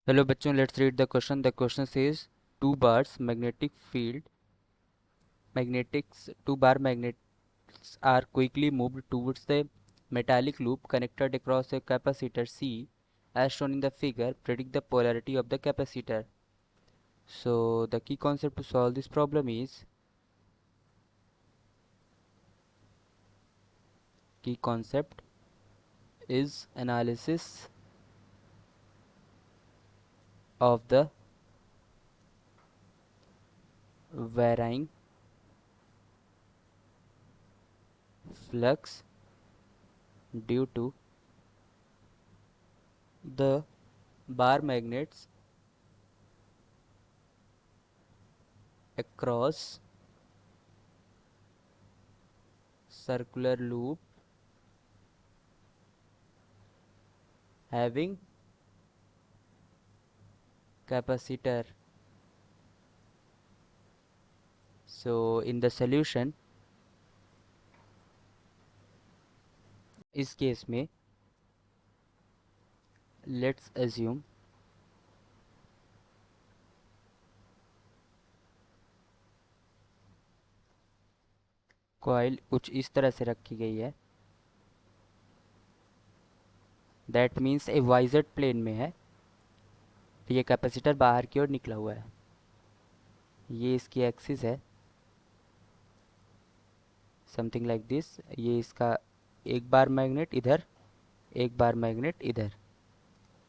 Hello बच्चों, let's read the question. The question says two bars magnetic field magnetics two bar magnets are quickly moved towards the metallic loop connected across a capacitor C as shown in the figure. Predict the polarity of the capacitor. So the key concept to solve this problem is analysis of the varying flux due to the bar magnets across circular loop having capacitor. So in the solution, इस case में let's assume coil कुछ इस तरह से रखी गई है. That means a YZ plane में है. ये कैपेसिटर बाहर की ओर निकला हुआ है. ये इसकी एक्सिस है, समथिंग लाइक दिस. ये इसका एक बार मैग्नेट इधर, एक बार मैग्नेट इधर.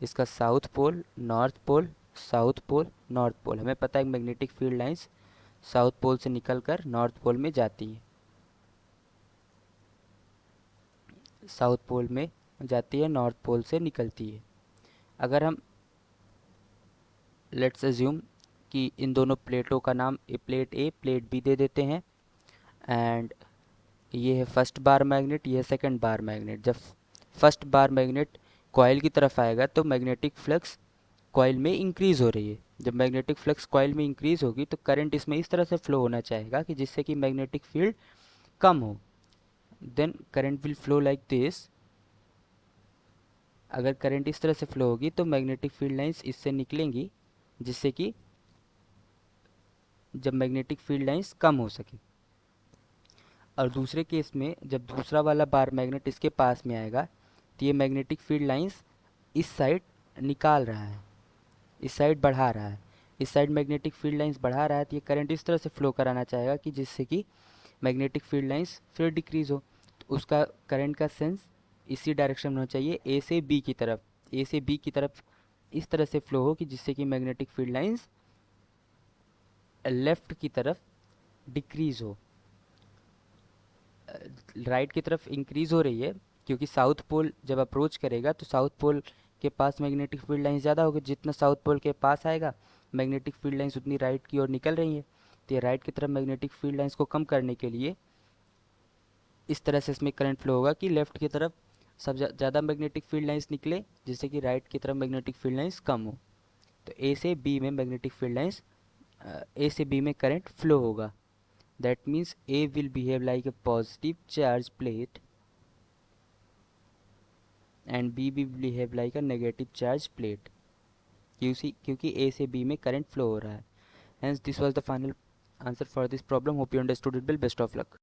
इसका south pole, north pole, south pole, north pole. हमें पता है magnetic field lines south pole से निकलकर नॉर्थ पोल में जाती हैं. साउथ पोल में जाती है, नॉर्थ पोल से निकलती है. अगर हम लेट्स अज्यूम कि इन दोनों प्लेटों का नाम प्लेट ए प्लेट बी दे देते हैं. एंड ये है फर्स्ट बार मैग्नेट, ये है सेकंड बार मैग्नेट. जब फर्स्ट बार मैग्नेट कॉइल की तरफ आएगा तो मैग्नेटिक फ्लक्स कॉइल में इंक्रीज़ हो रही है. जब मैग्नेटिक फ्लक्स कॉइल में इंक्रीज़ होगी तो करंट इसमें इस तरह से फ्लो होना चाहेगा कि जिससे कि मैग्नेटिक फील्ड कम हो. Then current will flow like this. अगर करंट इस तरह से फ्लो होगी तो मैग्नेटिक फील्ड लाइंस इससे निकलेंगी, जिससे कि जब मैग्नेटिक फील्ड लाइंस कम हो सके. और दूसरे केस में जब दूसरा वाला बार मैग्नेट इसके पास में आएगा तो ये मैग्नेटिक फील्ड लाइंस इस साइड निकाल रहा है, इस साइड बढ़ा रहा है. इस साइड मैग्नेटिक फील्ड लाइंस बढ़ा रहा है तो ये करंट इस तरह से फ्लो कराना चाहेगा कि जिससे कि मैग्नेटिक फील्ड लाइंस फिर डिक्रीज़ हो. तो उसका करंट का सेंस इसी डायरेक्शन में होना चाहिए, ए से बी की तरफ. ए से बी की तरफ इस तरह से फ्लो हो कि जिससे कि मैग्नेटिक फील्ड लाइंस लेफ़्ट की तरफ डिक्रीज़ हो. राइट की तरफ इंक्रीज़ हो रही है क्योंकि साउथ पोल जब अप्रोच करेगा तो साउथ पोल के पास मैग्नेटिक फील्ड लाइंस ज़्यादा होगी. जितना साउथ पोल के पास आएगा मैग्नेटिक फील्ड लाइंस उतनी राइट की ओर निकल रही है. तो ये राइट की तरफ मैग्नेटिक फील्ड लाइंस को कम करने के लिए इस तरह से इसमें करंट फ्लो होगा कि लेफ़्ट की तरफ सब ज़्यादा मैग्नेटिक फील्ड लाइंस निकले, जिससे कि राइट की तरफ मैग्नेटिक फील्ड लाइंस कम हो. तो ए से बी में मैग्नेटिक फील्ड लाइंस ए से बी में करंट फ्लो होगा. That means A will behave like a positive charge plate and B will behave like a negative charge plate. क्योंकि A से B में करंट फ्लो हो रहा है. Hence this was the final answer for this problem. Hope you understood it well. Best of luck.